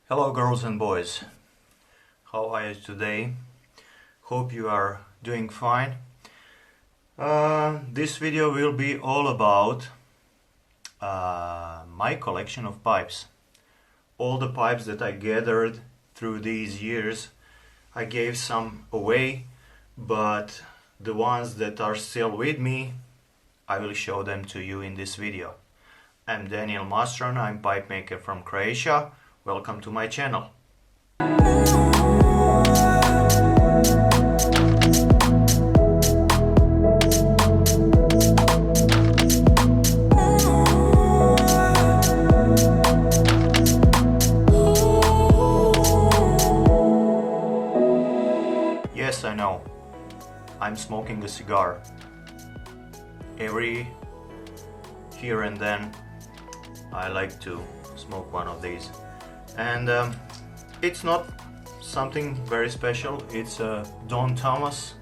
Hello girls and boys, how are you today? Hope you are doing fine. This video will be all about my collection of pipes. All the pipes that I gathered through these years. I gave some away, but the ones that are still with me, I will show them to you in this video. I'm Daniel Mustran, I'm pipe maker from Croatia. Welcome to my channel. Yes, I know, I'm smoking a cigar. Every here and then I like to smoke one of these. And it's not something very special. It's a Don Tomas.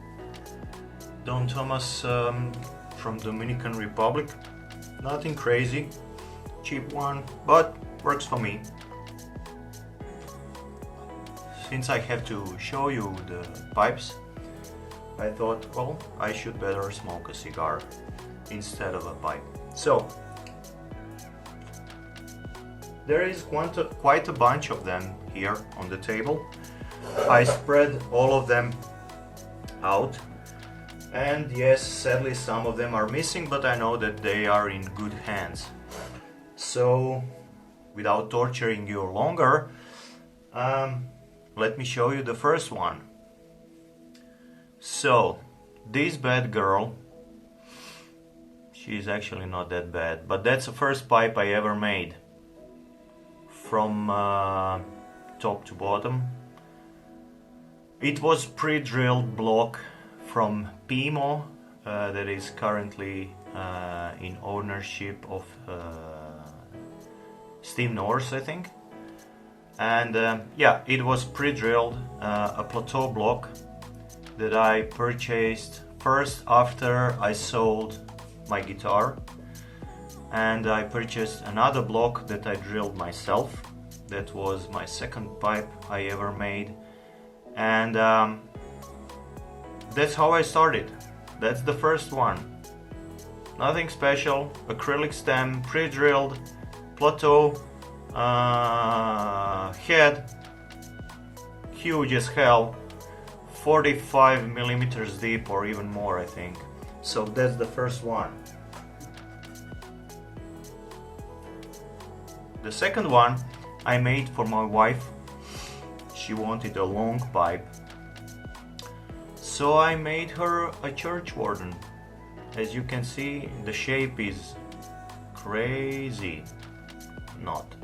Don Tomas from Dominican Republic. Nothing crazy. Cheap one, but works for me. Since I have to show you the pipes, I thought, well, I should better smoke a cigar instead of a pipe. So there is quite a bunch of them here on the table. I spread all of them out, and yes, sadly some of them are missing, but I know that they are in good hands. So without torturing you longer, let me show you the first one. So this bad girl, she's actually not that bad, but that's the first pipe I ever made. From top to bottom. It was pre-drilled block from Pimo that is currently in ownership of Steve Norris, I think. And yeah, it was pre-drilled, a plateau block that I purchased first after I sold my guitar. And I purchased another block that I drilled myself. That was my second pipe I ever made, and that's how I started. That's the first one. Nothing special. Acrylic stem, pre-drilled, plateau, head, huge as hell, 45 millimeters deep or even more, I think. So that's the first one. The second one I made for my wife. She wanted a long pipe, so I made her a church warden. As you can see, the shape is crazy. Not.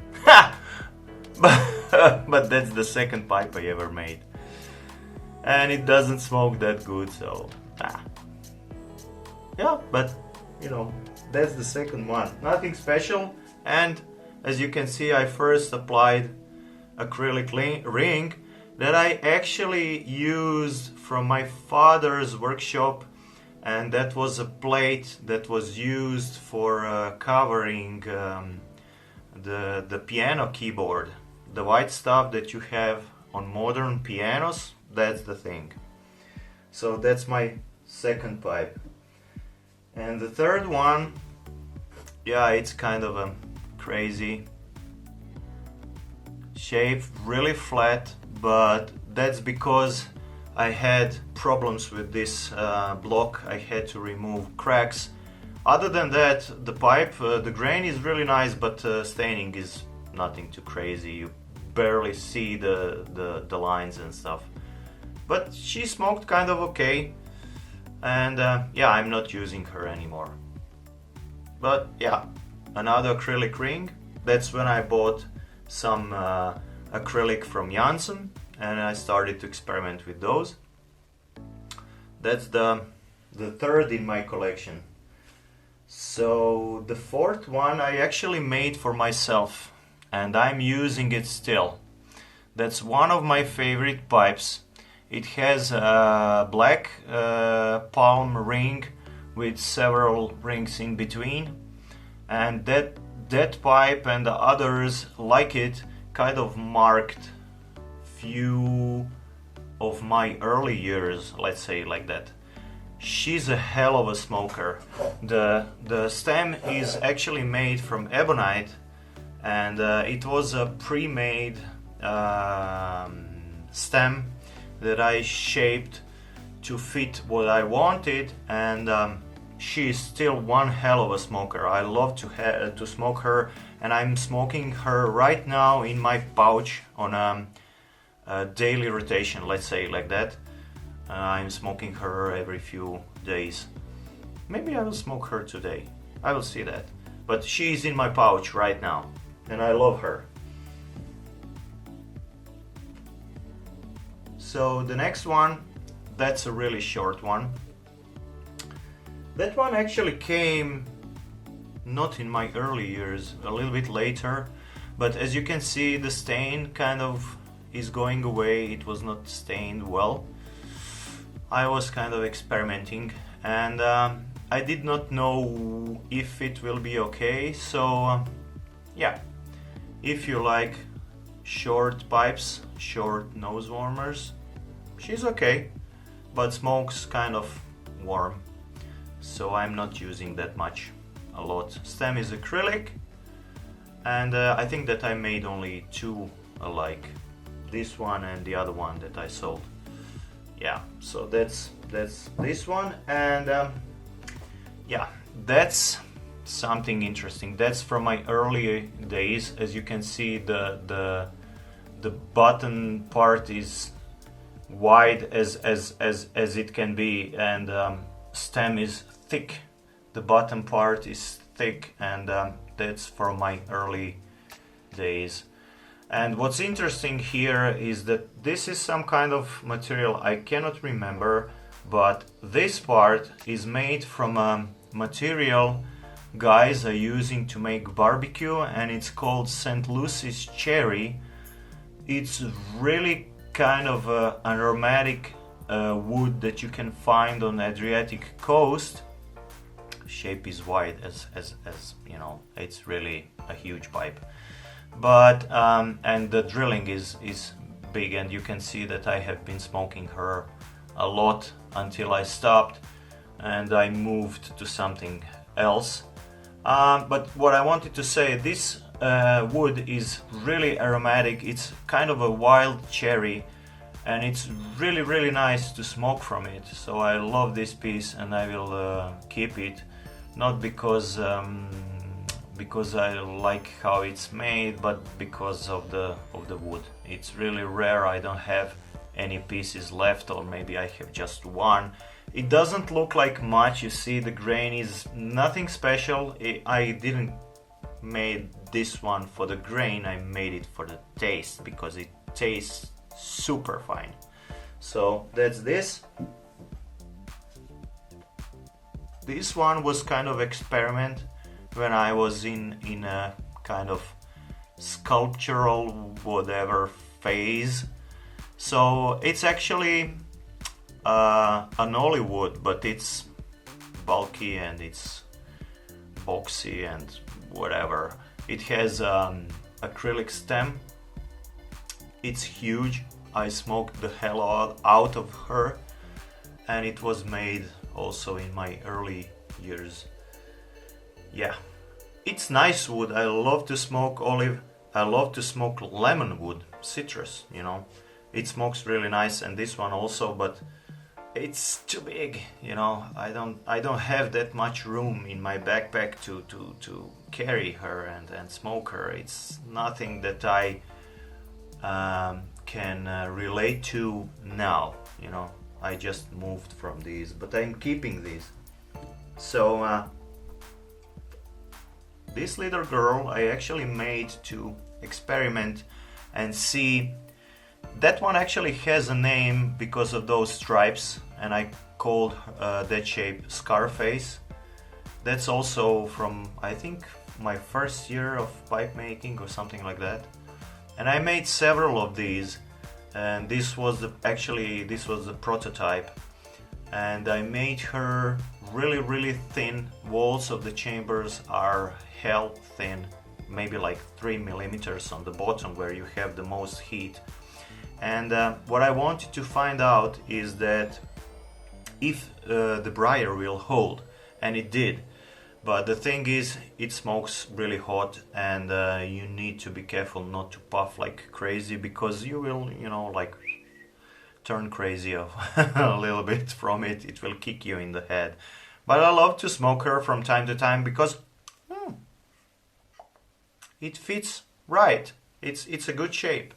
But that's the second pipe I ever made. And it doesn't smoke that good, so yeah, but you know, that's the second one. Nothing special. And as you can see, I first applied acrylic ring that I actually used from my father's workshop, and that was a plate that was used for covering the piano keyboard. The white stuff that you have on modern pianos, that's the thing. So that's my second pipe. And the third one, yeah, it's kind of a crazy shape, really flat, but that's because I had problems with this block. I had to remove cracks. Other than that, the pipe, the grain is really nice, but staining is nothing too crazy. You barely see the lines and stuff. But she smoked kind of okay, and yeah, I'm not using her anymore. But yeah, another acrylic ring. That's when I bought some acrylic from Janssen, and I started to experiment with those. That's the third in my collection. So the fourth one I actually made for myself, and I'm using it still. That's one of my favorite pipes. It has a black palm ring with several rings in between, and that pipe and the others like it kind of marked few of my early years, let's say like that. She's a hell of a smoker. The stem is actually made from ebonite, and it was a pre-made stem that I shaped to fit what I wanted, and she is still one hell of a smoker. I love to smoke her, and I'm smoking her right now in my pouch on a daily rotation, let's say like that. I'm smoking her every few days. Maybe I will smoke her today. I will see that. But she's in my pouch right now, and I love her. So the next one, that's a really short one. That one actually came not in my early years, a little bit later, but as you can see, the stain kind of is going away. It was not stained well. I was kind of experimenting, and I did not know if it will be okay, so yeah, if you like short pipes, short nose warmers, she's okay, but smokes kind of warm, so I'm not using that much, a lot. Stem is acrylic, and I think that I made only two alike, this one and the other one that I sold. Yeah, so that's this one, and yeah, that's something interesting. That's from my early days. As you can see, the button part is wide as it can be, and stem is thick. The bottom part is thick, and that's from my early days. And what's interesting here is that this is some kind of material I cannot remember, but this part is made from a material guys are using to make barbecue, and it's called St. Lucis cherry. It's really kind of an aromatic wood that you can find on the Adriatic coast. Shape is wide as you know, it's really a huge pipe. But and the drilling is big, and you can see that I have been smoking her a lot until I stopped and I moved to something else. But what I wanted to say, this wood is really aromatic. It's kind of a wild cherry, and it's really nice to smoke from it. So I love this piece, and I will keep it, not because I like how it's made, but because of the wood. It's really rare. I don't have any pieces left, or maybe I have just one. It doesn't look like much. You see, the grain is nothing special. I didn't made this one for the grain. I made it for the taste, because it tastes super fine. So that's this. This one was kind of experiment when I was in a kind of sculptural whatever phase. So it's actually an olive wood, but it's bulky and it's boxy and whatever. It has acrylic stem. It's huge. I smoked the hell out of her, and it was made also in my early years. Yeah, it's nice wood. I love to smoke olive. I love to smoke lemon wood, citrus, you know. It smokes really nice, and this one also, but it's too big, you know. I don't have that much room in my backpack to carry her and smoke her. It's nothing that I can relate to now, you know. I just moved from these, but I'm keeping these. So this little girl I actually made to experiment and see. That one actually has a name because of those stripes, and I called that shape Scarface. That's also from, I think, my first year of pipe making or something like that. And I made several of these, and this was the prototype. And I made her really thin. Walls of the chambers are hell thin, maybe like 3 millimeters on the bottom where you have the most heat. And what I wanted to find out is that if the briar will hold, and it did. But the thing is, it smokes really hot, and you need to be careful not to puff like crazy, because you will, you know, like turn crazy a little bit from it. It will kick you in the head. But I love to smoke her from time to time because it fits right. It's a good shape.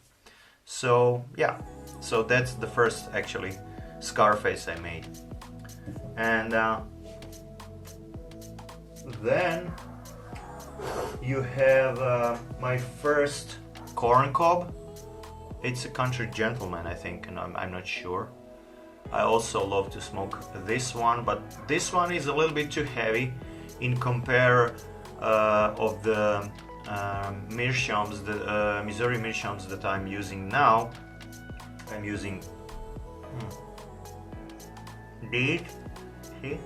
So yeah, so that's the first actually Scarface I made. And then you have my first corn cob. It's a country gentleman, I think, and I'm not sure. I also love to smoke this one, but this one is a little bit too heavy in compare of the meerschaums, the Missouri meerschaums that I'm using now. I'm using these. See?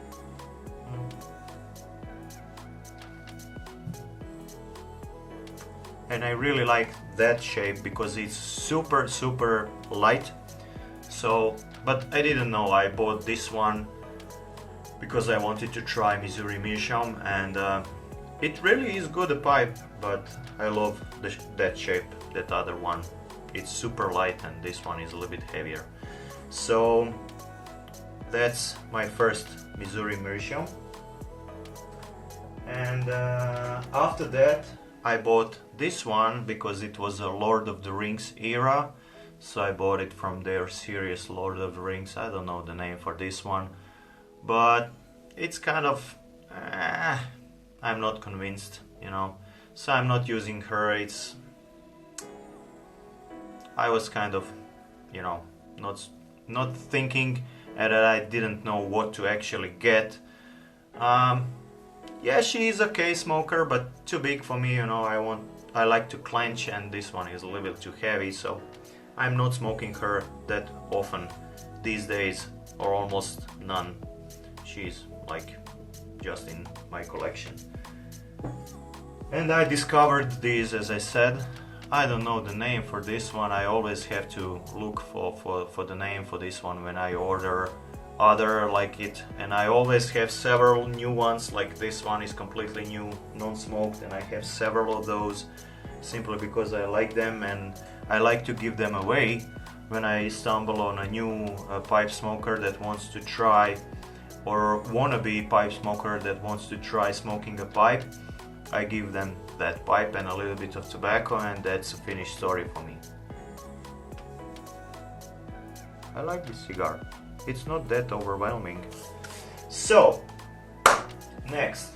And I really like that shape because it's super light. So, but I didn't know. I bought this one because I wanted to try Missouri meerschaum, and it really is good a pipe, but I love that shape, that other one. It's super light, and this one is a little bit heavier. So that's my first Missouri meerschaum. And after that I bought this one because it was a Lord of the Rings era. So I bought it from their series Lord of the Rings. I don't know the name for this one, but it's kind of I'm not convinced, you know. So I'm not using her. I was kind of, you know, not thinking, and I didn't know what to actually get. Yeah, she is a okay smoker, but too big for me, you know. I like to clench, and this one is a little bit too heavy, so I'm not smoking her that often these days, or almost none. She's like just in my collection. And I discovered these, as I said. I don't know the name for this one. I always have to look for the name for this one when I order other like it, and I always have several new ones. Like this one is completely new, non-smoked, and I have several of those simply because I like them, and I like to give them away when I stumble on a new pipe smoker that wants to try, or wannabe pipe smoker that wants to try smoking a pipe. I give them that pipe and a little bit of tobacco, and that's a finished story for me. I like this cigar. It's not that overwhelming. So, next.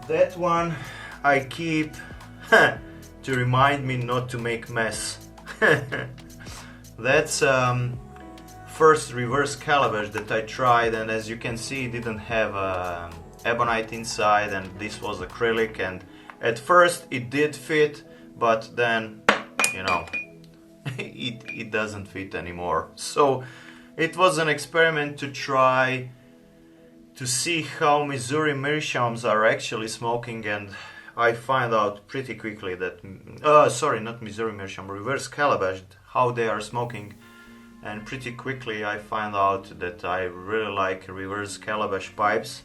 That one I keep to remind me not to make mess. That's first reverse calabash that I tried, and as you can see, it didn't have ebonite inside, and this was acrylic, and at first it did fit, but then, you know, it doesn't fit anymore. So it was an experiment to try to see how Missouri meerschaums are actually smoking, and I find out pretty quickly that sorry, not Missouri meerschaum, reverse calabash, how they are smoking. And pretty quickly I find out that I really like reverse calabash pipes.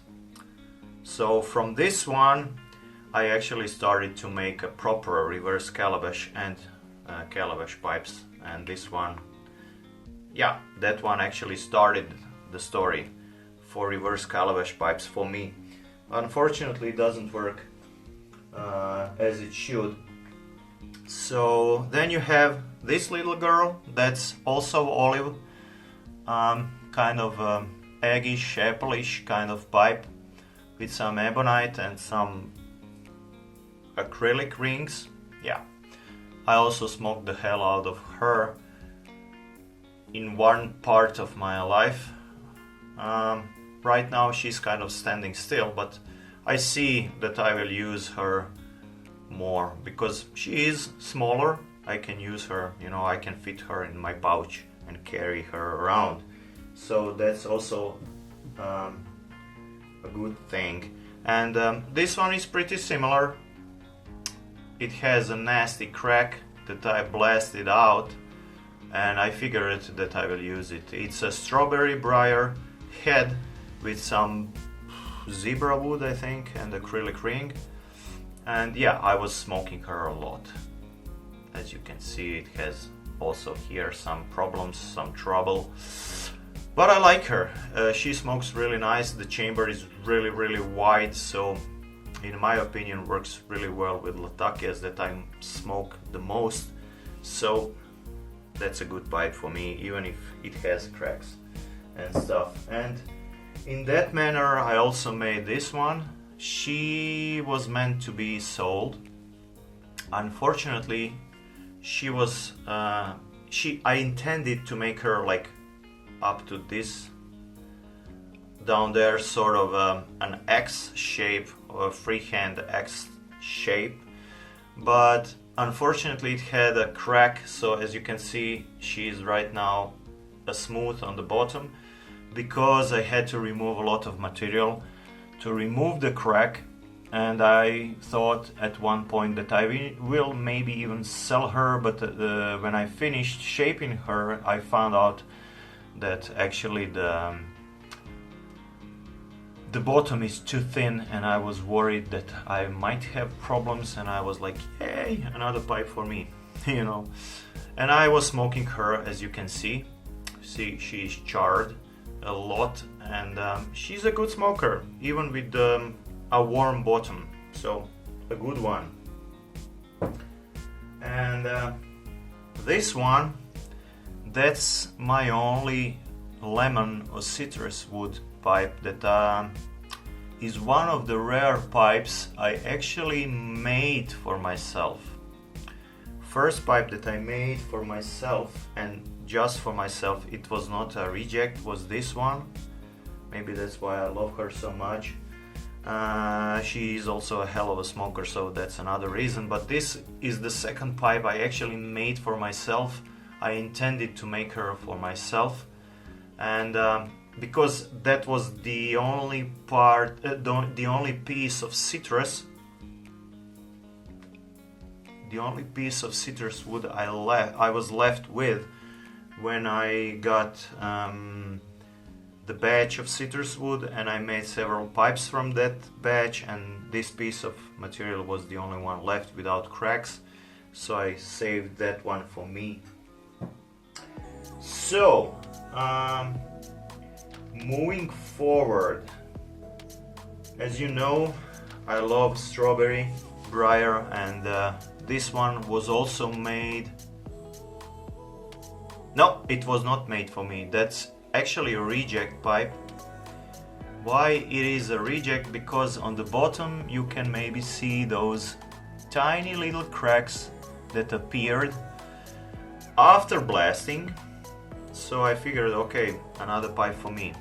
So from this one I actually started to make a proper reverse calabash and calabash pipes, and this one, yeah, that one actually started the story for reverse calabash pipes for me. Unfortunately it doesn't work as it should. So then you have this little girl that's also olive, kind of eggish, apple-ish kind of pipe with some ebonite and some acrylic rings. Yeah, I also smoked the hell out of her in one part of my life. Right now she's kind of standing still, but I see that I will use her more because she is smaller. I can use her, you know, I can fit her in my pouch and carry her around. So that's also a good thing. And this one is pretty similar. it has a nasty crack that I blasted out, and I figured that I will use it. It's a strawberry briar head with some zebra wood, I think, and acrylic ring. And yeah, I was smoking her a lot. As you can see, it has also here some problems, some trouble. But I like her. She smokes really nice. The chamber is really wide, so in my opinion works really well with Latakias that I smoke the most. So that's a good pipe for me, even if it has cracks and stuff. And in that manner I also made this one. She was meant to be sold. Unfortunately, she was I intended to make her like up to this down there, sort of an X shape, or a freehand X shape, but unfortunately it had a crack. So as you can see, she is right now a smooth on the bottom, because I had to remove a lot of material to remove the crack. And I thought at one point that I will maybe even sell her, but when I finished shaping her, I found out that actually the bottom is too thin, and I was worried that I might have problems, and I was like, yay, another pipe for me, you know. And I was smoking her, as you can see. See, she's charred a lot, and she's a good smoker, even with a warm bottom, so a good one. And this one, that's my only lemon or citrus wood pipe that is one of the rare pipes I actually made for myself. First pipe that I made for myself, and just for myself, it was not a reject, was this one. Maybe that's why I love her so much. She is also a hell of a smoker, so that's another reason. But this is the second pipe I actually made for myself. I intended to make her for myself, and because that was the only part, the only piece of citrus, the only piece of citrus wood I was left with when I got the batch of citrus wood, and I made several pipes from that batch, and this piece of material was the only one left without cracks, so I saved that one for me. So moving forward, as you know, I love strawberry briar, and this one was also made. No, it was not made for me. That's actually a reject pipe. Why it is a reject? Because on the bottom you can maybe see those tiny little cracks that appeared after blasting. So I figured, okay, another pipe for me.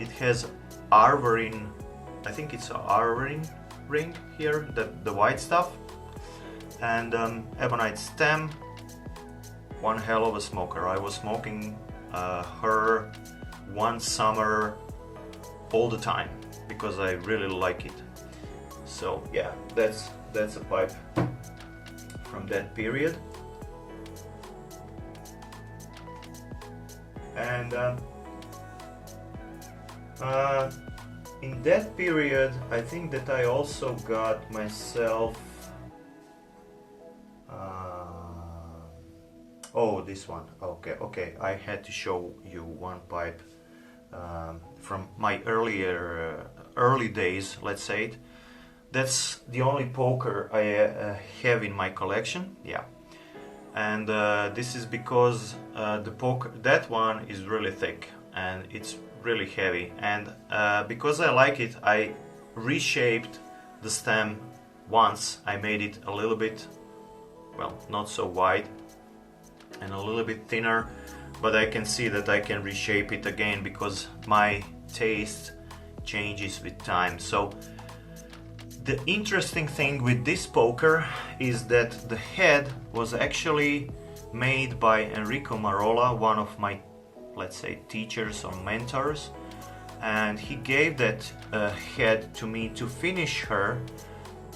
It has arvarin, I think it's a arvarin ring here, the white stuff, and ebonite stem. One hell of a smoker. I was smoking her one summer all the time because I really like it. So yeah, that's a pipe from that period. And in that period, I think that I also got myself oh, this one. Okay, I had to show you one pipe from my early days, let's say it. That's the only poker I have in my collection, yeah. And this is because the poker, that one is really thick and it's really heavy, and because I like it, I reshaped the stem once. I made it a little bit, well, not so wide and a little bit thinner, but I can see that I can reshape it again because my taste changes with time. So the interesting thing with this poker is that the head was actually made by Enrico Marola, one of my, let's say, teachers or mentors, and he gave that head to me to finish her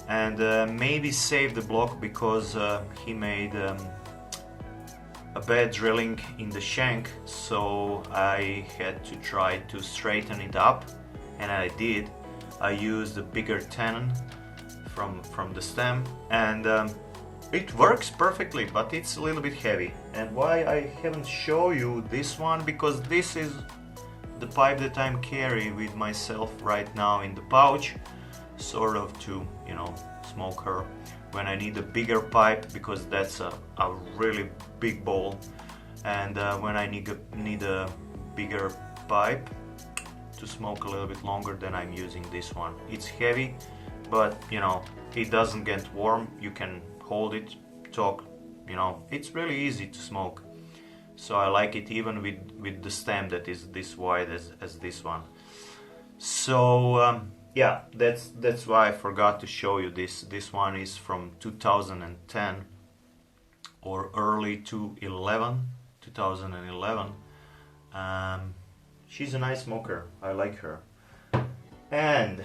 and maybe saved the block because he made a bad drilling in the shank, so I had to try to straighten it up, and I did. I used a bigger tenon from the stem, and it works perfectly, but it's a little bit heavy. And why I haven't shown you this one, because this is the pipe that I'm carrying with myself right now in the pouch, sort of to, you know, smoke her when I need a bigger pipe, because that's a really big bowl, and when I need a bigger pipe to smoke a little bit longer, then I'm using this one. It's heavy, but you know, it doesn't get warm. You can hold it, talk, you know, it's really easy to smoke. So I like it even with the stem that is this wide as this one. So yeah, that's why I forgot to show you this. This one is from 2010 or early 2011. She's a nice smoker. I like her. And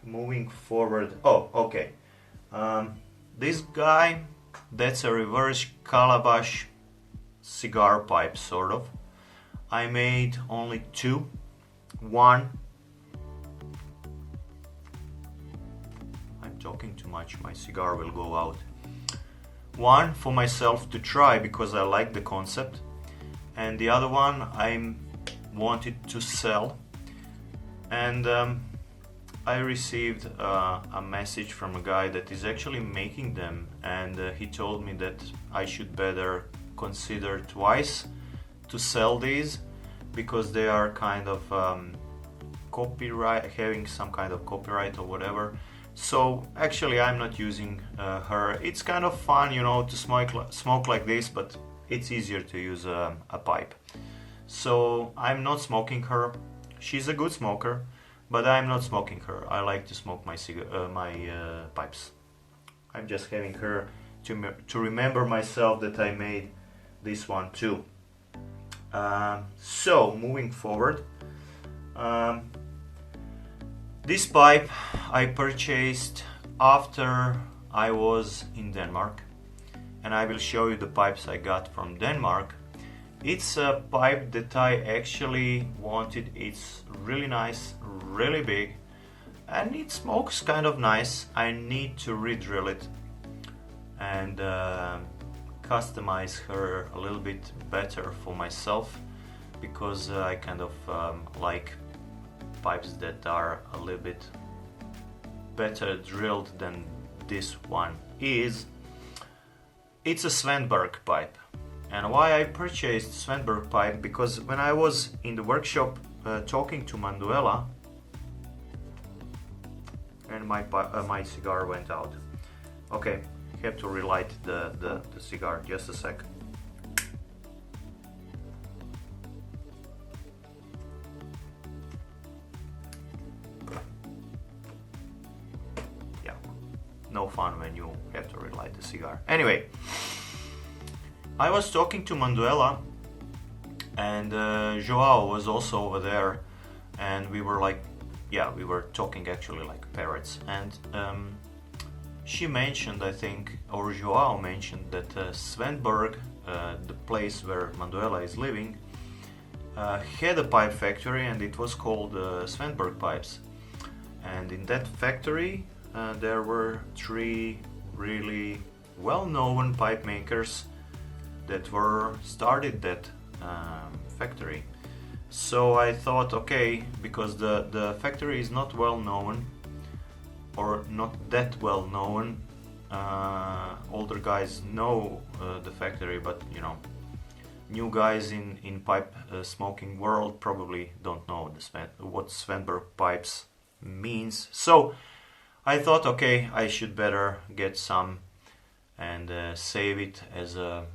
moving forward, oh, okay. This guy, that's a reverse calabash cigar pipe, sort of. I made only two. One, I'm talking too much, my cigar will go out. One for myself to try because I like the concept, and the other one I wanted to sell. And I received a message from a guy that is actually making them, and he told me that I should better consider twice to sell these, because they are kind of copyright, having some kind of copyright or whatever. So actually I'm not using her. It's kind of fun, you know, to smoke like this, but it's easier to use a pipe. So I'm not smoking her. She's a good smoker, but I'm not smoking her. I like to smoke my pipes. I'm just having her to remember myself that I made this one too. So moving forward, this pipe I purchased after I was in Denmark, and I will show you the pipes I got from Denmark. It's a pipe that I actually wanted. It's really nice, really big, and it smokes kind of nice. I need to re-drill it and customize her a little bit better for myself, because I kind of like pipes that are a little bit better drilled than this one is. It's a Svenberg pipe. And why I purchased Svenberg pipe, because when I was in the workshop talking to Manuela, and my cigar went out. Okay, have to relight the cigar, just a sec. Yeah, no fun when you have to relight the cigar. Anyway, I was talking to Manuela, and Joao was also over there, and we were like, yeah, we were talking actually like parrots. And she mentioned, I think, or Joao mentioned, that Svenberg, the place where Manuela is living, had a pipe factory, and it was called Svenberg Pipes. And in that factory there were three really well-known pipe makers that were started that factory. So I thought, okay, because the factory is not well known, or not that well known. Older guys know the factory, but you know, new guys in pipe smoking world probably don't know what Svenberg pipes means. So I thought, okay, I should better get some and save it as a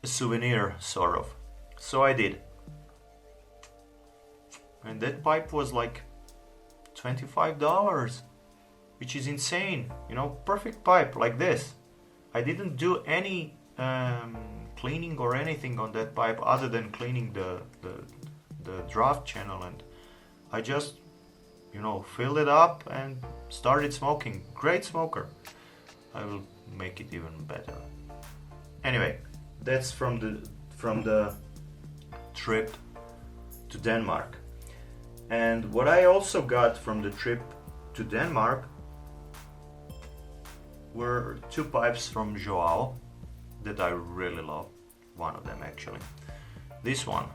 souvenir, sort of. So I did, and that pipe was like $25, which is insane. You know, perfect pipe like this. I didn't do any cleaning or anything on that pipe other than cleaning the draft channel, and I just you know, filled it up and started smoking. Great smoker. I will make it even better. Anyway, that's from the trip to Denmark. And what I also got from the trip to Denmark were two pipes from Joao that I really love. One of them actually. This one.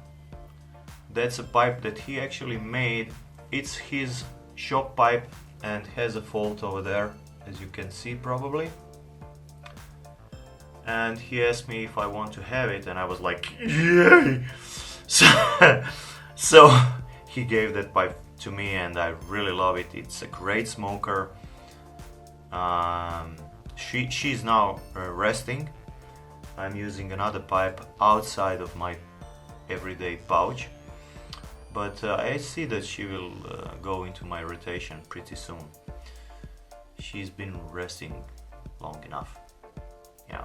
That's a pipe that he actually made. It's his shop pipe and has a fault over there, as you can see probably. And he asked me if I want to have it, and I was like, yay! So he gave that pipe to me, and I really love it. It's a great smoker. She's now resting. I'm using another pipe outside of my everyday pouch, but I see that she will go into my rotation pretty soon. She's been resting long enough. Yeah,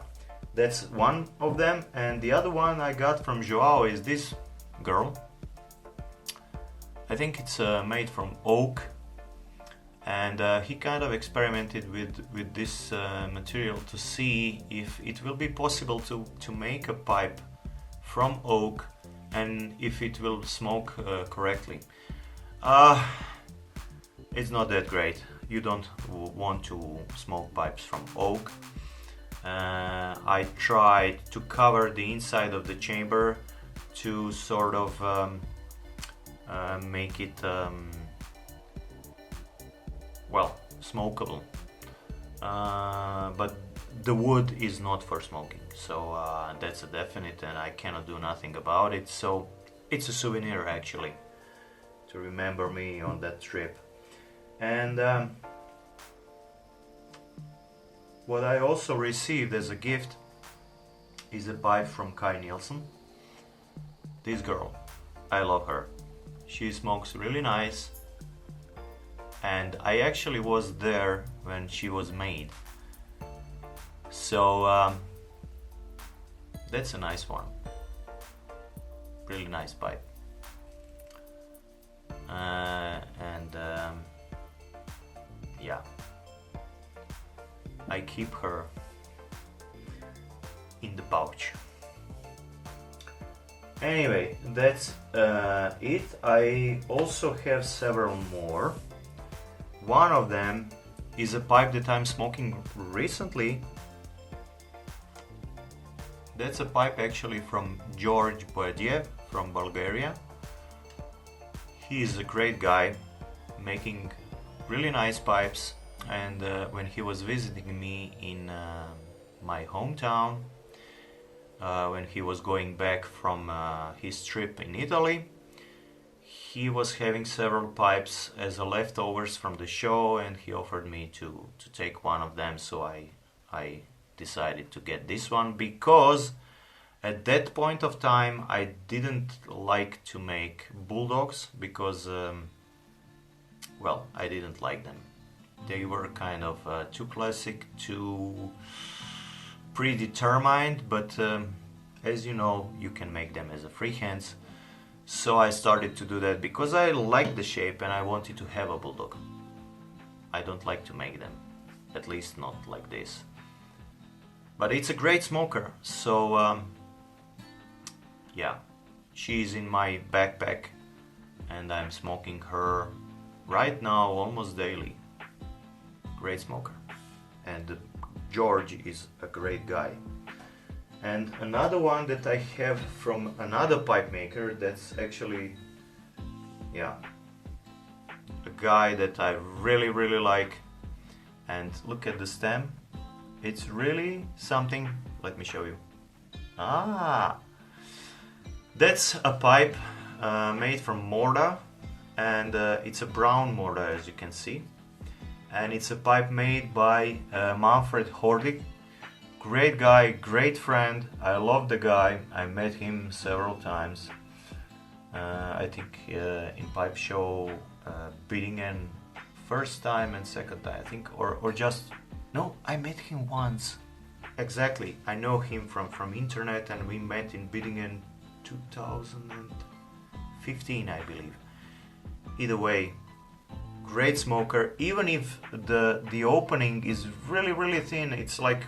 that's one of them. And the other one I got from Joao is this girl. I think it's made from oak, and he kind of experimented with this material to see if it will be possible to make a pipe from oak and if it will smoke correctly. It's not that great. You don't want to smoke pipes from oak. I tried to cover the inside of the chamber to sort of make it well, smokable, but the wood is not for smoking, so that's a definite, and I cannot do nothing about it. So it's a souvenir actually to remember me on that trip. And what I also received as a gift is a pipe from Kai Nielsen. This girl, I love her. She smokes really nice, and I actually was there when she was made. So that's a nice one. Really nice pipe. Yeah, I keep her in the pouch. Anyway, that's it. I also have several more. One of them is a pipe that I'm smoking recently. That's a pipe actually from George Boadiev from Bulgaria. He is a great guy making really nice pipes, and when he was visiting me in my hometown, when he was going back from his trip in Italy, he was having several pipes as a leftovers from the show, and he offered me to take one of them. So I decided to get this one because at that point of time I didn't like to make bulldogs because well, I didn't like them. They were kind of too classic, too predetermined, but as you know, you can make them as a freehands. So I started to do that because I liked the shape and I wanted to have a bulldog. I don't like to make them, at least not like this. But it's a great smoker, so yeah, she's in my backpack and I'm smoking her right now almost daily. Great smoker. And George is a great guy. And another one that I have from another pipe maker, that's actually, yeah, a guy that I really like. And look at the stem. It's really something. Let me show you. That's a pipe made from mortar, and it's a brown mortar, as you can see. And it's a pipe made by Manfred Hordig. Great guy, great friend. I love the guy. I met him several times. I think in pipe show Biddingen first time and second time, I think, or just no, I met him once. Exactly, I know him from internet, and we met in Biddingen 2015, I believe. Either way, great smoker, even if the opening is really thin. It's like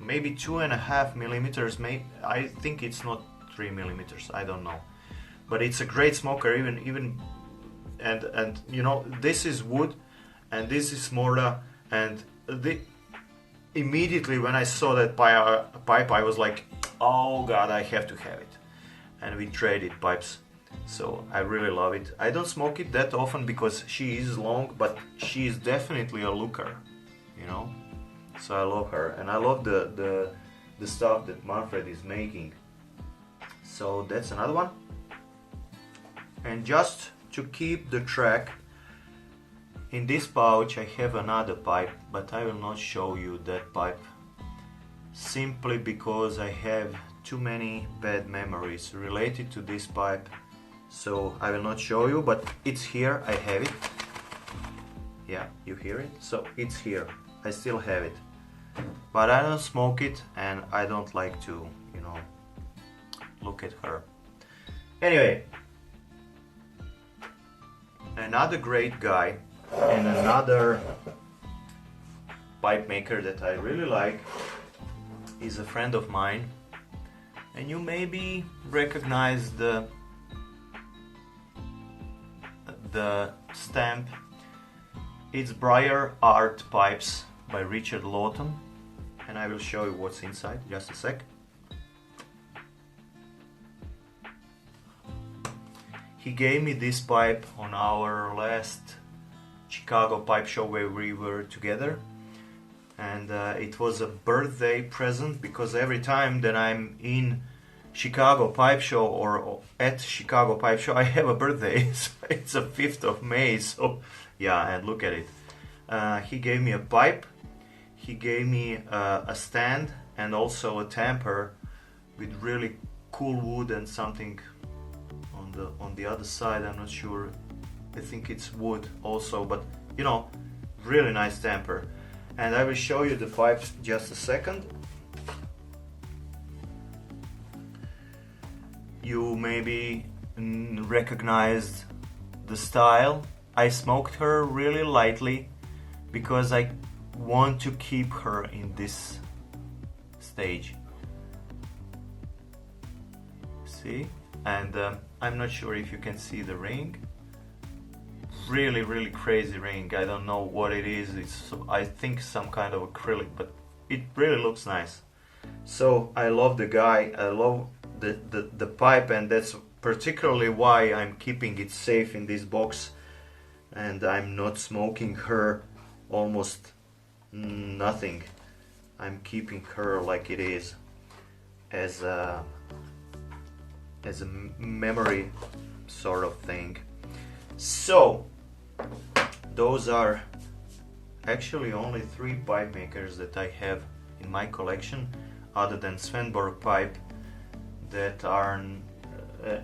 maybe 2.5 millimeters. I think it's not 3 millimeters, I don't know, but it's a great smoker. Even and you know, this is wood and this is mortar, and immediately when I saw that pipe, I was like, oh god, I have to have it. And we traded pipes, so I really love it. I don't smoke it that often because she is long, but she is definitely a looker, you know. So I love her, and I love the stuff that Manfred is making. So that's another one. And just to keep the track, in this pouch I have another pipe, but I will not show you that pipe, simply because I have too many bad memories related to this pipe. So I will not show you, but it's here, I have it. Yeah, you hear it? So it's here, I still have it. But I don't smoke it, and I don't like to, you know, look at her. Anyway, another great guy and another pipe maker that I really like is a friend of mine, and you maybe recognize the stamp. It's Briar Art Pipes by Richard Lawton, and I will show you what's inside, just a sec. He gave me this pipe on our last Chicago pipe show where we were together, and it was a birthday present, because every time that I'm in Chicago pipe show or at Chicago pipe show, I have a birthday. So it's the 5th of May, so yeah, and look at it. He gave me a pipe, he gave me a stand, and also a tamper with really cool wood and something on the other side. I'm not sure, I think it's wood also, but you know, really nice tamper. And I will show you the pipe just a second. You maybe recognized the style. I smoked her really lightly because I want to keep her in this stage. See? And I'm not sure if you can see the ring. Really crazy ring. I don't know what it is. It's, I think, some kind of acrylic, but it really looks nice. So I love the guy, I love the pipe, and that's particularly why I'm keeping it safe in this box, and I'm not smoking her almost nothing. I'm keeping her like it is, as a memory sort of thing. So those are actually only 3 pipe makers that I have in my collection, other than Svenborg pipe, that are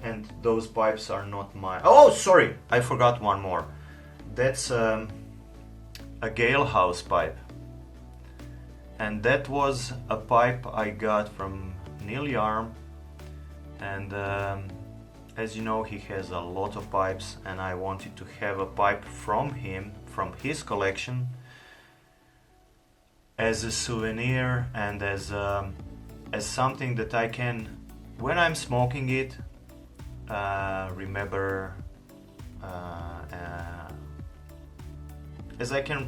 and those pipes are not mine. Oh, sorry, I forgot one more. That's a Gale House pipe, and that was a pipe I got from Neil Yarm, and as you know, he has a lot of pipes, and I wanted to have a pipe from him, from his collection, as a souvenir and as something that I can, when I'm smoking it, remember, as I can,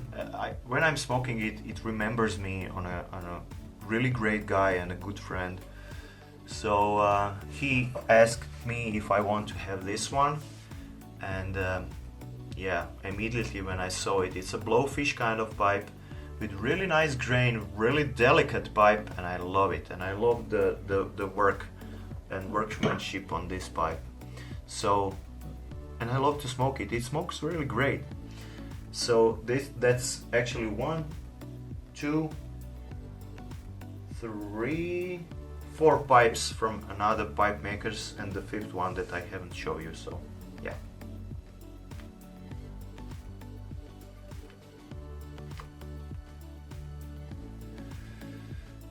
when I'm smoking it, it remembers me on a really great guy and a good friend. So he asked me if I want to have this one, and yeah, immediately when I saw it, it's a blowfish kind of pipe with really nice grain, really delicate pipe, and I love it, and I love the work and workmanship on this pipe. So, and I love to smoke it. It smokes really great. So that's actually 1, 2, 3, 4 pipes from another pipe makers, and the 5th one that I haven't shown you. So yeah.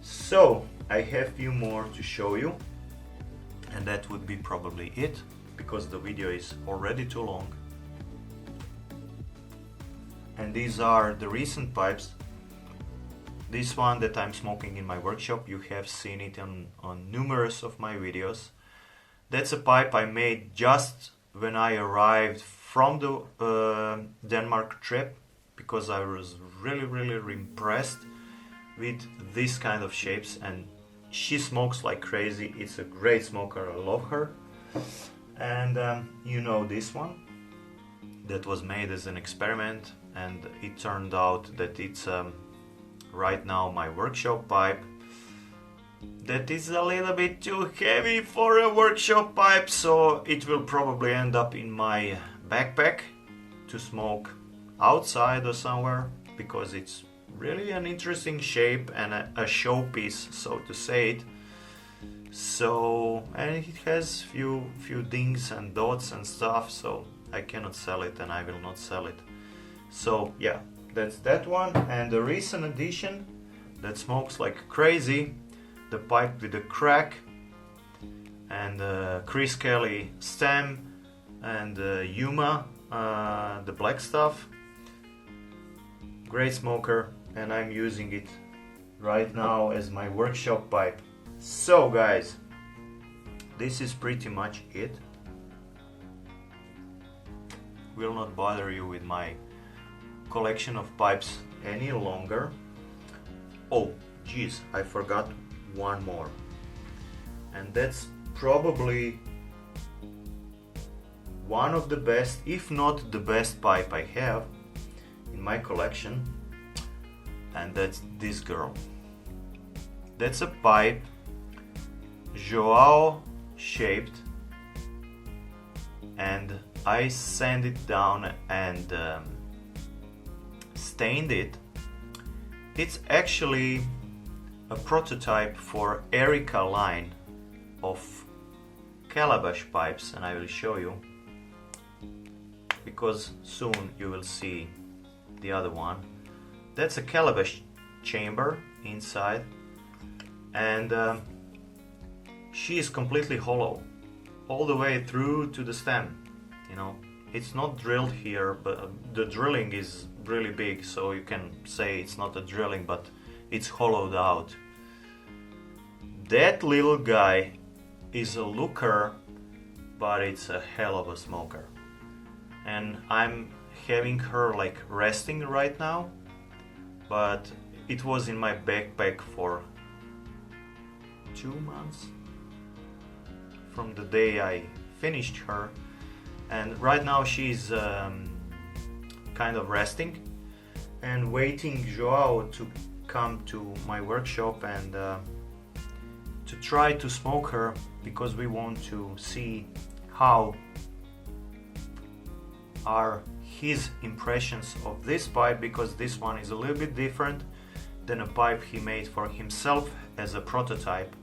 So I have few more to show you, and that would be probably it, because the video is already too long. and these are the recent pipes. This one that I'm smoking in my workshop, you have seen it on numerous of my videos. That's a pipe I made just when I arrived from the Denmark trip, because I was really impressed with this kind of shapes, and she smokes like crazy. It's a great smoker, I love her. And you know, this one that was made as an experiment, and it turned out that it's right now my workshop pipe. That is a little bit too heavy for a workshop pipe, so it will probably end up in my backpack to smoke outside or somewhere, because it's really an interesting shape and a showpiece, so to say it. So, and it has few dings and dots and stuff, so I cannot sell it and I will not sell it. So yeah, that's that one. And the recent addition that smokes like crazy, the pipe with the crack and Chris Kelly stem and Yuma, the black stuff. Great smoker, and I'm using it right now as my workshop pipe. So guys, this is pretty much it. Will not bother you with my collection of pipes any longer. Oh geez, I forgot one more, and that's probably one of the best, if not the best pipe I have in my collection, and that's this girl. That's a pipe Joao shaped, and I sanded it down and stained it. It's actually a prototype for Erica line of calabash pipes, and I will show you, because soon you will see the other one. That's a calabash chamber inside, and she is completely hollow all the way through to the stem. You know, it's not drilled here, but the drilling is really big, so you can say it's not a drilling, but it's hollowed out. That little guy is a looker, but it's a hell of a smoker. And I'm having her like resting right now, but it was in my backpack for 2 months from the day I finished her, and right now she's kind of resting and waiting Joao to come to my workshop and to try to smoke her, because we want to see how are his impressions of this pipe, because this one is a little bit different than a pipe he made for himself as a prototype.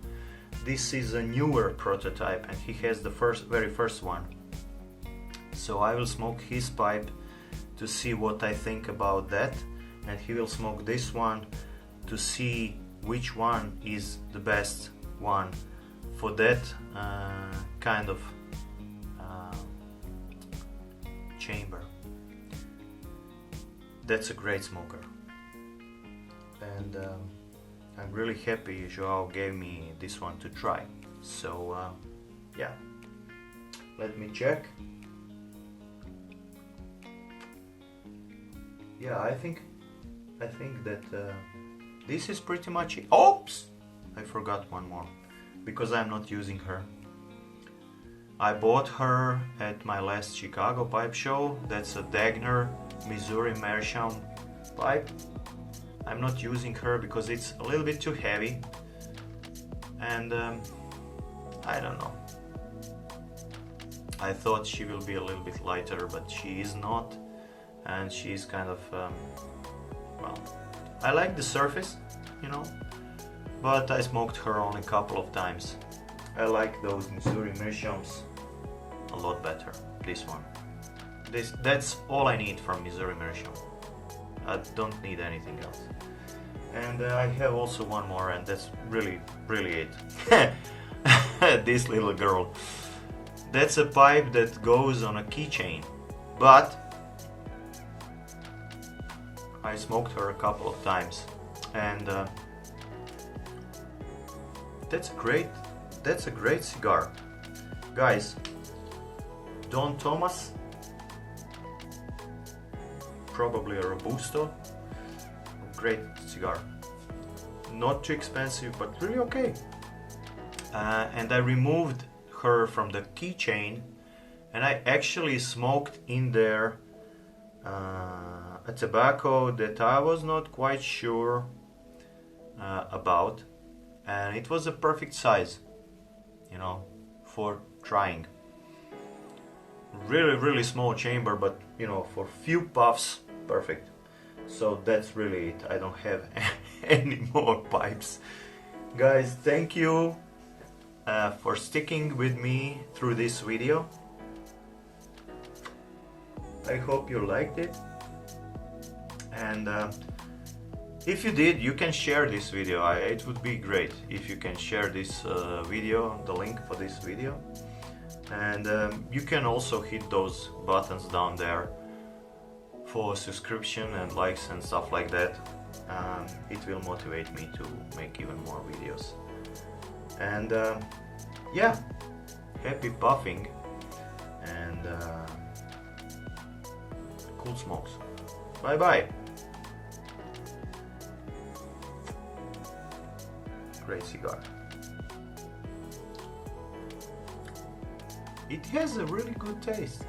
This is a newer prototype, and he has the very first one. So I will smoke his pipe to see what I think about that, and he will smoke this one to see which one is the best one for that kind of chamber. That's a great smoker, and I'm really happy Joao gave me this one to try. So yeah, let me check. Yeah, I think that this is pretty much it. Oops! I forgot one more, because I'm not using her. I bought her at my last Chicago pipe show. That's a Dagner Missouri Meerschaum pipe. I'm not using her because it's a little bit too heavy, and I don't know. I thought she will be a little bit lighter, but she is not, and she's kind of well, I like the surface, you know, but I smoked her only a couple of times. I like those Missouri Meerschaums a lot better. This one. That's all I need from Missouri Meerschaum. I don't need anything else. And I have also one more, and that's really it. This little girl. That's a pipe that goes on a keychain, but I smoked her a couple of times, and that's a great cigar, guys. Don Tomas, probably a Robusto, great cigar, not too expensive but really okay. And I removed her from the keychain, and I actually smoked in there a tobacco that I was not quite sure about, and it was a perfect size, you know, for trying. Really small chamber, but you know, for few puffs, perfect. So that's really it. I don't have any more pipes. Guys, thank you for sticking with me through this video. I hope you liked it, and if you did, you can share this video. It would be great if you can share this video, the link for this video, and you can also hit those buttons down there for subscription and likes and stuff like that. It will motivate me to make even more videos. And yeah, happy puffing and cool smokes. Bye bye. Great cigar. It has a really good taste.